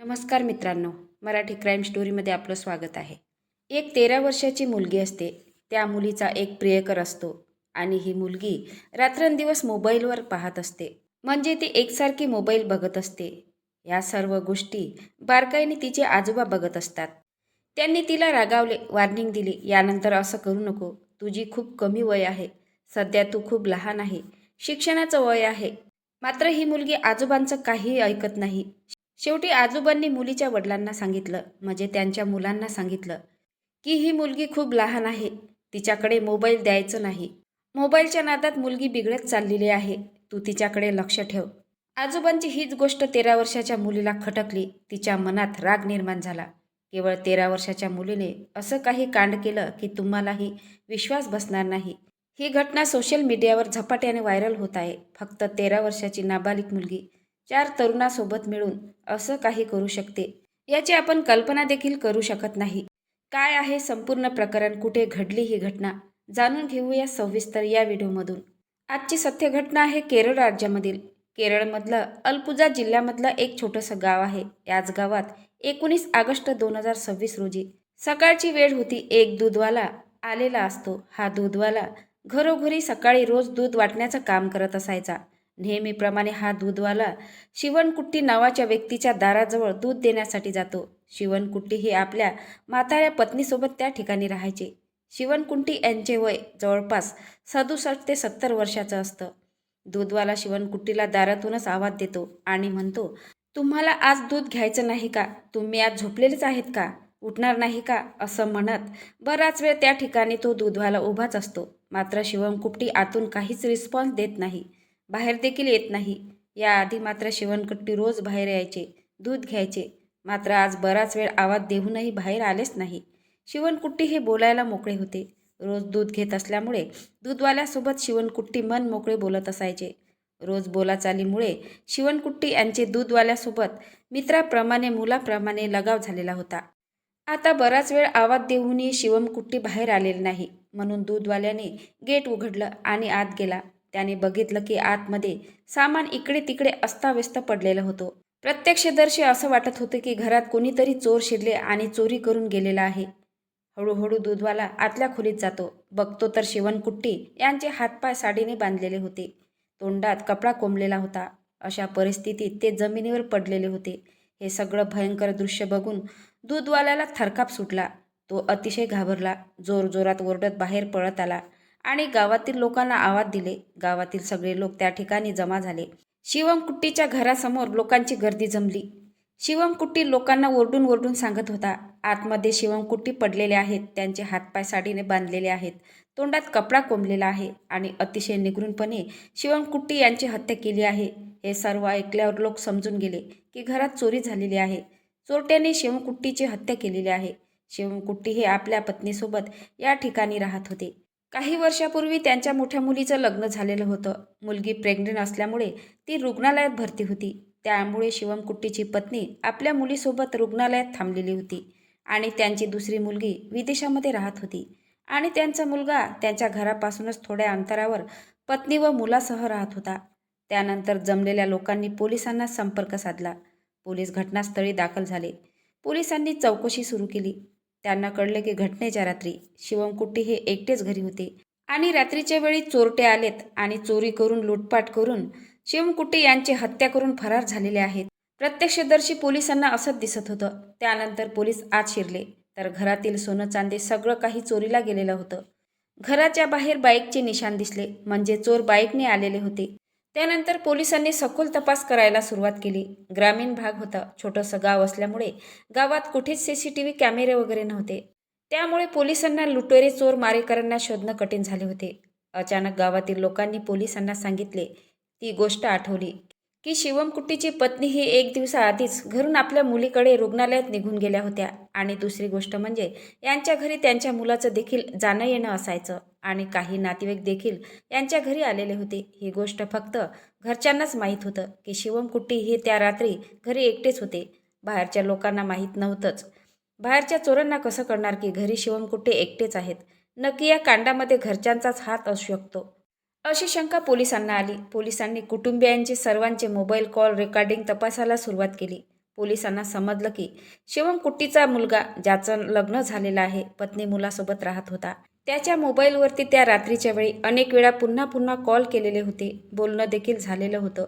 नमस्कार मित्रांनो, मराठी क्राईम स्टोरीमध्ये आपलं स्वागत आहे. एक 13 वर्षाची मुलगी असते. त्या मुलीचा एक प्रियकर असतो आणि ही मुलगी रात्रंदिवस मोबाईलवर पाहत असते. म्हणजे ती एकसारखी मोबाईल बघत असते. या सर्व गोष्टी बारकाईने तिचे आजोबा बघत असतात. त्यांनी तिला रागावले, वॉर्निंग दिली, यानंतर असं करू नको. तुझी खूप कमी वय आहे. सध्या तू खूप लहान आहे. शिक्षणाचं वय आहे. मात्र ही मुलगी आजोबांचं काहीही ऐकत नाही. शेवटी आजोबांनी मुलीच्या वडिलांना सांगितलं, म्हणजे त्यांच्या मुलांना सांगितलं, की ही मुलगी खूप लहान आहे. तिच्याकडे मोबाईल द्यायचं नाही. मोबाईलच्या नादात मुलगी बिघडत चाललेली आहे. तू तिच्याकडे लक्ष ठेव. आजोबांची हीच गोष्ट 13 वर्षाच्या मुलीला खटकली. तिच्या मनात राग निर्माण झाला. केवळ 13 वर्षाच्या मुलीने असं काही कांड केलं की तुम्हालाही विश्वास बसणार नाही. ही घटना सोशल मीडियावर झपाट्याने व्हायरल होत आहे. फक्त 13 वर्षाची नाबालिक मुलगी 4 तरुणासोबत मिळून असं काही करू शकते, याची आपण कल्पना देखील करू शकत नाही. काय आहे संपूर्ण प्रकरण, कुठे घडली ही घटना, जाणून घेऊया सविस्तर या व्हिडिओमधून. आजची सत्य घटना आहे केरळ राज्यामधील. केरळमधलं अलपुझा जिल्ह्यामधलं एक छोटंसं गाव आहे. याच गावात 19 ऑगस्ट 2026 रोजी सकाळची वेळ होती. एक दूधवाला आलेला असतो. हा दूधवाला घरोघरी सकाळी रोज दूध वाटण्याचं काम करत असायचा. नेहमीप्रमाणे हा दूधवाला शिवणकुट्टी नावाच्या व्यक्तीच्या दाराजवळ दूध देण्यासाठी जातो. शिवणकुट्टी हे आपल्या म्हाताऱ्या पत्नीसोबत त्या ठिकाणी राहायचे. शिवणकुट्टी यांचे वय जवळपास 67 ते 70 वर्षाचं असतं. दूधवाला शिवणकुट्टीला दारातूनच आवाज देतो आणि म्हणतो, तुम्हाला आज दूध घ्यायचं नाही का? तुम्ही आज झोपलेलेच आहेत का? उठणार नाही का? असं म्हणत बराच वेळ त्या ठिकाणी तो दूधवाला उभाच असतो. मात्र शिवणकुट्टी आतून काहीच रिस्पॉन्स देत नाही. बाहेर देखील येत नाही. याआधी मात्र शिवणकुट्टी रोज बाहेर यायचे, दूध घ्यायचे. मात्र आज बराच वेळ आवाज देऊनही बाहेर आलेच नाही. शिवणकुट्टी हे बोलायला मोकळे होते. रोज दूध घेत असल्यामुळे दूधवाल्यासोबत शिवणकुट्टी मन मोकळे बोलत असायचे. रोज बोलाचालीमुळे शिवणकुट्टी यांचे दूधवाल्यासोबत मित्राप्रमाणे, मुलाप्रमाणे लगाव झालेला होता. आता बराच वेळ आवाज देऊनही शिवणकुट्टी बाहेर आलेली नाही. म्हणून दूधवाल्याने गेट उघडलं आणि आत गेला. त्याने बघितलं की आतमध्ये सामान इकडे तिकडे अस्ताव्यस्त पडलेलं होतं. प्रत्यक्षदर्शी असं वाटत होतं की घरात कोणीतरी चोर शिरले आणि चोरी करून गेलेला आहे. हळूहळू दूधवाला आतल्या खोलीत जातो. बघतो तर शिवणकुट्टी यांचे हातपाय साडीने बांधलेले होते. तोंडात कपडा कोंबलेला होता. अशा परिस्थितीत ते जमिनीवर पडलेले होते. हे सगळं भयंकर दृश्य बघून दूधवाल्याला थरकाप सुटला. तो अतिशय घाबरला. जोरजोरात ओरडत बाहेर पळत आला आणि गावातील लोकांना आवाज दिले. गावातील सगळे लोक त्या ठिकाणी जमा झाले. शिवमकुट्टीच्या घरासमोर लोकांची गर्दी जमली. शिवमकुट्टी लोकांना ओरडून ओरडून सांगत होता, आतमध्ये शिवमकुट्टी पडलेले आहेत. त्यांचे हातपाय साडीने बांधलेले आहेत. तोंडात कपडा कोंबलेला आहे आणि अतिशय निगूनपणे शिवमकुट्टी यांची हत्या केली आहे. हे सर्व ऐकल्यावर लोक समजून गेले की घरात चोरी झालेली आहे. चोरट्याने शिवमकुट्टीची हत्या केलेली आहे. शिवमकुट्टी हे आपल्या पत्नीसोबत या ठिकाणी राहत होते. काही वर्षापूर्वी त्यांच्या मोठ्या मुलीचं लग्न झालेलं होतं. मुलगी प्रेग्नंट असल्यामुळे ती रुग्णालयात भरती होती. त्यामुळे शिवमकुट्टीची पत्नी आपल्या मुलीसोबत रुग्णालयात थांबलेली होती आणि त्यांची दुसरी मुलगी विदेशामध्ये राहत होती आणि त्यांचा मुलगा त्यांच्या घरापासूनच थोड्या अंतरावर पत्नी व मुलासह राहत होता. त्यानंतर जमलेल्या लोकांनी पोलिसांना संपर्क साधला. पोलीस घटनास्थळी दाखल झाले. पोलिसांनी चौकशी सुरू केली. त्यांना कळले की घटनेच्या रात्री शिवमकुट्टी हे एकटेच घरी होते आणि रात्रीच्या वेळी चोरटे आलेत आणि चोरी करून, लूटपाट करून शिवमकुट्टी यांची हत्या करून फरार झालेले आहेत. प्रत्यक्षदर्शी पोलिसांना असंच दिसत होतं. त्यानंतर पोलीस आत शिरले तर घरातील सोनं चांदी सगळं काही चोरीला गेलेलं होतं. घराच्या बाहेर बाईकचे निशाण दिसले, म्हणजे चोर बाईकने आलेले होते. त्यानंतर पोलिसांनी सखोल तपास करायला सुरुवात केली. ग्रामीण भाग होता. छोटंसं गाव असल्यामुळे गावात कुठेच CCTV कॅमेरे वगैरे नव्हते. त्यामुळे पोलिसांना लुटेरे चोर मारेकऱ्यांना शोधणं कठीण झाले होते. अचानक गावातील लोकांनी पोलिसांना सांगितले. ती गोष्ट आठवली की शिवमकुट्टीची पत्नी ही एक दिवसाआधीच घरून आपल्या मुलीकडे रुग्णालयात निघून गेल्या होत्या आणि दुसरी गोष्ट म्हणजे यांच्या घरी त्यांच्या मुलाचं देखील जाणं येणं असायचं आणि काही नातेवाईक देखील यांच्या घरी आलेले होते. ही गोष्ट फक्त घरच्यांनाच माहीत होतं की शिवमकुट्टी हे त्या रात्री घरी एकटेच होते. बाहेरच्या लोकांना माहीत नव्हतंच. बाहेरच्या चोरांना कसं कळणार की घरी शिवमकुट्टी एकटेच आहेत? नक्की या कांडामध्ये घरच्यांचाच हात असू शकतो, अशी शंका पोलिसांना आली. पोलिसांनी कुटुंबियांचे सर्वांचे मोबाईल कॉल रेकॉर्डिंग तपासायला सुरुवात केली. पोलिसांना समजलं की शिवम कुट्टीचा मुलगा, ज्याचं लग्न झालेलं आहे, पत्नी मुलासोबत राहत होता, त्याच्या मोबाईलवरती त्या रात्रीच्या वेळी अनेक वेळा पुन्हा पुन्हा कॉल केलेले होते, बोलणं देखील झालेलं होतं.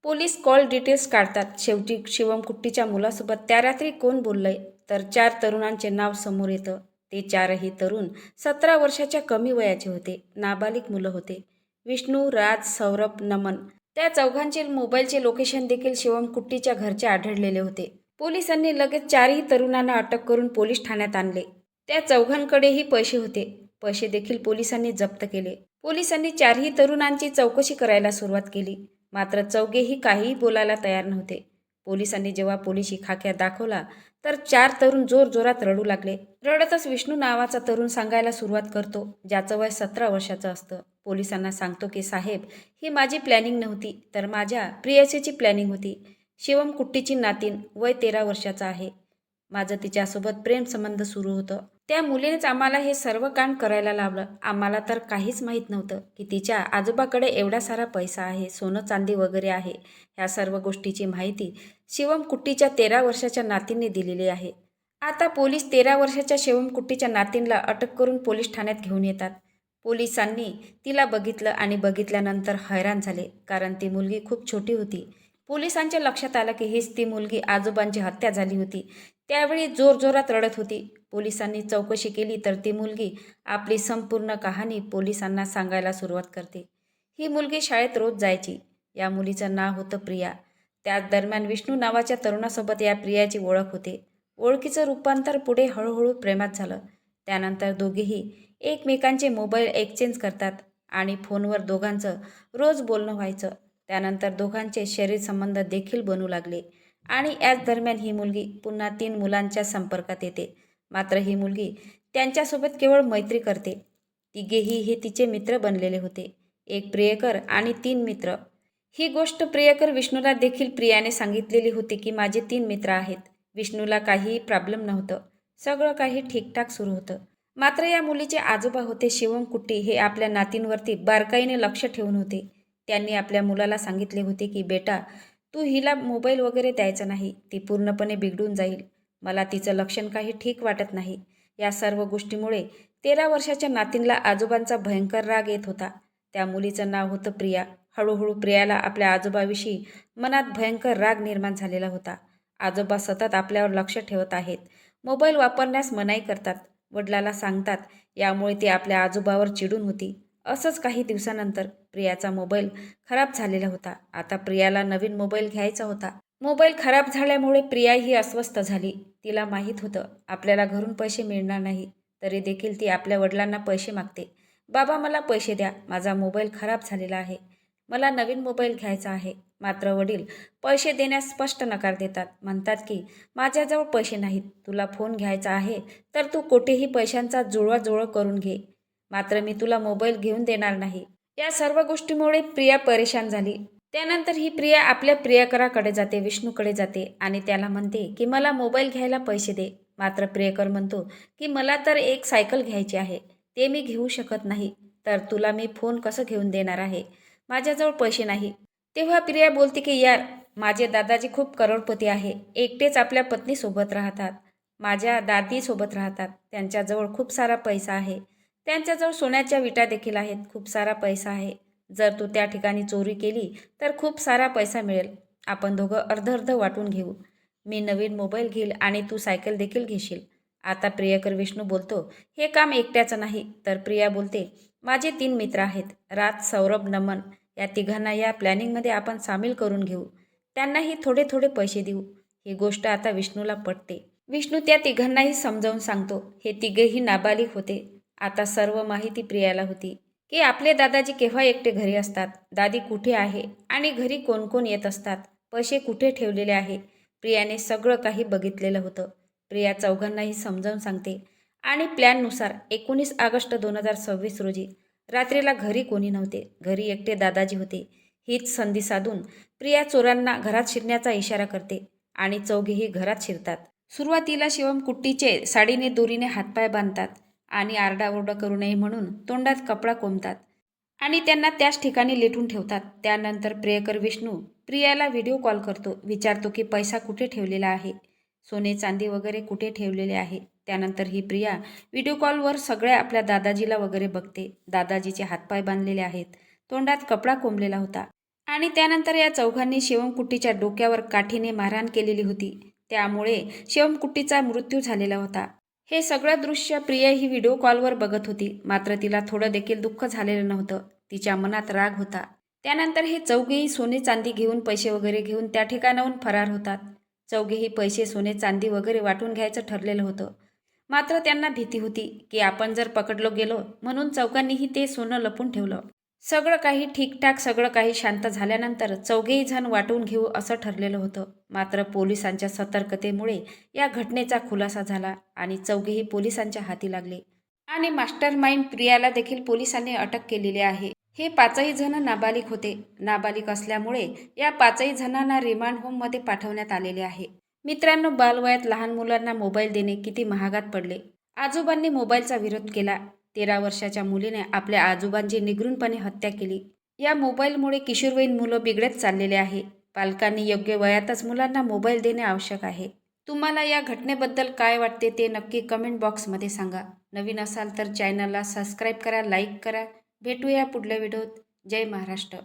पोलीस कॉल डिटेल्स काढतात. शेवटी शिवम कुट्टीच्या मुलासोबत त्या रात्री कोण बोललंय, तर 4 तरुणांचे नाव समोर येतं. ते 4ही तरुण 17 वर्षाच्या कमी वयाचे होते, नाबालिग मुलं होते. विष्णू, राज, सौरभ, नमन. त्या चौघांचे मोबाईलचे लोकेशन देखील शिवम कुट्टीच्या घरचे आढळलेले होते. पोलिसांनी लगेच 4ही तरुणांना अटक करून पोलीस ठाण्यात आणले. त्या चौघांकडेही पैसे होते. पैसे देखील पोलिसांनी जप्त केले. पोलिसांनी 4ही तरुणांची चौकशी करायला सुरुवात केली. मात्र चौघेही काहीही बोलायला तयार नव्हते. पोलिसांनी जेव्हा पोलिसी खाक्या दाखवला तर 4 तरुण जोरजोरात रडू लागले. रडतच विष्णू नावाचा तरुण सांगायला सुरुवात करतो, ज्याचं वय 17 वर्षाचं असतं. पोलिसांना सांगतो की साहेब, ही माझी प्लॅनिंग नव्हती, तर माझ्या प्रेयसीची प्लॅनिंग होती. शिवम कुट्टीची नातीन, वय 13 वर्षाचं आहे. माझं तिच्यासोबत प्रेमसंबंध सुरू होतं. त्या मुलीनेच आम्हाला हे सर्व काम करायला लावलं. आम्हाला तर काहीच माहीत नव्हतं की तिच्या आजोबाकडे एवढा सारा पैसा आहे, सोनं चांदी वगैरे आहे. ह्या सर्व गोष्टीची माहिती शिवम कुट्टीच्या 13 वर्षाच्या नातींनी दिलेली आहे. आता पोलीस 13 वर्षाच्या शिवम कुट्टीच्या नातींला अटक करून पोलीस ठाण्यात घेऊन येतात. पोलिसांनी तिला बघितलं आणि बघितल्यानंतर हैराण झाले, कारण ती मुलगी खूप छोटी होती. पोलिसांच्या लक्षात आलं की हीच ती मुलगी आजोबांची हत्या झाली होती. त्यावेळी जोरजोरात रडत होती. पोलिसांनी चौकशी केली तर ती मुलगी आपली संपूर्ण कहाणी पोलिसांना सांगायला सुरुवात करते. ही मुलगी शाळेत रोज जायची. या मुलीचं नाव होतं प्रिया. त्याच दरम्यान विष्णू नावाच्या तरुणासोबत या प्रियाची ओळख होते. ओळखीचं रूपांतर पुढे हळूहळू प्रेमात झालं. त्यानंतर दोघेही एकमेकांचे मोबाईल एक्सचेंज करतात आणि फोनवर दोघांचं रोज बोलणं व्हायचं. त्यानंतर दोघांचे शरीर संबंध देखील बनू लागले आणि याच दरम्यान ही मुलगी पुन्हा 3 मुलांच्या संपर्कात येते. मात्र ही मुलगी त्यांच्यासोबत केवळ मैत्री करते. तिघेही हे तिचे मित्र बनलेले होते, एक प्रियकर आणि 3 मित्र. ही गोष्ट प्रियकर विष्णूला देखील प्रियाने सांगितलेली होती की माझे 3 मित्र आहेत. विष्णूला काहीही प्रॉब्लेम नव्हतं, सगळं काही ठीकठाक सुरू होतं. मात्र या मुलीचे आजोबा होते शिवम कुट्टी, हे आपल्या नातींवरती बारकाईने लक्ष ठेवून होते. त्यांनी आपल्या मुलाला सांगितले होते की बेटा, तू हिला मोबाईल वगैरे द्यायचा नाही, ती पूर्णपणे बिघडून जाईल. मला तिचं लक्षण काही ठीक वाटत नाही. या सर्व गोष्टीमुळे 13 वर्षाच्या नातींला आजोबांचा भयंकर राग येत होता. त्या मुलीचं नाव होतं प्रिया. हळूहळू प्रियाला आपल्या आजोबाविषयी मनात भयंकर राग निर्माण झालेला होता. आजोबा सतत आपल्यावर लक्ष ठेवत आहेत, मोबाईल वापरण्यास मनाई करतात, वडिलाला सांगतात. यामुळे ती आपल्या आजोबावर चिडून होती. असंच काही दिवसानंतर प्रियाचा मोबाईल खराब झालेला होता. आता प्रियाला नवीन मोबाईल घ्यायचा होता. मोबाईल खराब झाल्यामुळे प्रिया ही अस्वस्थ झाली. तिला माहीत होतं आपल्याला घरून पैसे मिळणार नाही, तरी देखील ती आपल्या वडिलांना पैसे मागते. बाबा, मला पैसे द्या, माझा मोबाईल खराब झालेला आहे, मला नवीन मोबाईल घ्यायचा आहे. मात्र वडील पैसे देण्यास स्पष्ट नकार देतात. म्हणतात की माझ्याजवळ पैसे नाहीत, तुला फोन घ्यायचा आहे तर तू कोठेही पैशांचा जुळवाजुळव करून घे, मात्र मी तुला मोबाईल घेऊन देणार नाही. या सर्व गोष्टीमुळे प्रिया परेशान झाली. त्यानंतर ही प्रिया आपल्या प्रियकराकडे जाते, विष्णूकडे जाते आणि त्याला म्हणते की मला मोबाईल घ्यायला पैसे दे. मात्र प्रियकर म्हणतो की मला तर एक सायकल घ्यायची आहे, ते मी घेऊ शकत नाही, तर तुला मी फोन कसं घेऊन देणार आहे, माझ्याजवळ पैसे नाही. तेव्हा प्रिया बोलते की यार, माझे दादाजी खूप करोडपती आहे, एकटेच आपल्या पत्नीसोबत राहतात, माझ्या दादीसोबत राहतात, त्यांच्याजवळ खूप सारा पैसा आहे, त्यांच्याजवळ सोन्याच्या विटा देखील आहेत, खूप सारा पैसा आहे. जर तू त्या ठिकाणी चोरी केली तर खूप सारा पैसा मिळेल, आपण दोघं अर्ध अर्ध वाटून घेऊ. मी नवीन मोबाईल घेईल आणि तू सायकल देखील घेशील. आता प्रियकर विष्णू बोलतो हे काम एकट्याचं नाही. तर प्रिया बोलते माझे 3 मित्र आहेत, राज, सौरभ, नमन. या तिघांना या प्लॅनिंगमध्ये आपण सामील करून घेऊ, त्यांनाही थोडे थोडे पैसे देऊ. ही गोष्ट आता विष्णूला पटते. विष्णू त्या तिघांनाही समजावून सांगतो. हे तिघेही नाबालिग होते. आता सर्व माहिती प्रियाला होती की आपले दादाजी केव्हा एकटे घरी असतात, दादी कुठे आहे आणि घरी कोण कोण येत असतात, पैसे कुठे ठेवलेले आहे. प्रियाने सगळं काही बघितलेलं होतं. प्रिया चौघांनाही समजावून सांगते आणि प्लॅननुसार 19 ऑगस्ट 2026 रोजी रात्रीला घरी कोणी नव्हते, घरी एकटे दादाजी होते. हीच संधी साधून प्रिया चोरांना घरात शिरण्याचा इशारा करते आणि चौघेही घरात शिरतात. सुरुवातीला शिवम कुट्टीचे साडीने दोरीने हातपाय बांधतात आणि आरडाओरडा करू नये म्हणून तोंडात कपडा कोंबतात आणि त्यांना त्याच ठिकाणी लेटून ठेवतात. त्यानंतर प्रियकर विष्णू प्रियाला व्हिडिओ कॉल करतो. विचारतो की पैसा कुठे ठेवलेला आहे, सोने चांदी वगैरे कुठे ठेवलेले आहे. त्यानंतर ही प्रिया व्हिडिओ कॉलवर सगळ्या आपल्या दादाजीला वगैरे बघते. दादाजीचे हातपाय बांधलेले आहेत, तोंडात कपडा कोंबलेला होता आणि त्यानंतर या चौघांनी शिवमकुट्टीच्या डोक्यावर काठीने मारहाण केलेली होती. त्यामुळे शिवमकुट्टीचा मृत्यू झालेला होता. हे सगळं दृश्य प्रिया ही व्हिडिओ कॉलवर बघत होती. मात्र तिला थोडं देखील दुःख झालेलं नव्हतं. तिच्या मनात राग होता. त्यानंतर हे चौघेही सोने चांदी घेऊन पैसे वगैरे घेऊन त्या ठिकाणाहून फरार होतात. चौघेही पैसे सोने चांदी वगैरे वाटून घ्यायचं ठरलेलं होतं. मात्र त्यांना भीती होती की आपण जर पकडलो गेलो म्हणून चौघांनीही ते सोनं लपून ठेवलं. सगळं काही ठीकठाक, सगळं काही शांत झाल्यानंतर चौघेही जण वाटून घेऊ असं ठरलेलं होतं. मात्र पोलिसांच्या सतर्कतेमुळे या घटनेचा खुलासा झाला आणि चौघेही पोलिसांच्या हाती लागले आणि मास्टर माइंड प्रियाला देखील पोलिसांनी अटक केलेली आहे. हे पाचही जण नाबालिग होते. नाबालिग असल्यामुळे या पाचही जणांना रिमांड होममध्ये पाठवण्यात आलेले आहे. मित्रांनो, बालवयात लहान मुलांना मोबाईल देणे किती महागात पडले. आजोबांनी मोबाईलचा विरोध केला. 13 वर्षाच्या मुलीने आपल्या आजोबांची निगृणपणे हत्या केली. या मोबाईलमुळे किशोरवयीन मुलं बिघडत चाललेले आहे. पालकांनी योग्य वयातच मुलांना मोबाईल देणे आवश्यक आहे. तुम्हाला या घटनेबद्दल काय वाटते ते नक्की कमेंट बॉक्समध्ये सांगा. नवीन असाल तर चॅनलला सबस्क्राईब करा, लाईक करा. भेटूया पुढल्या व्हिडिओत. जय महाराष्ट्र.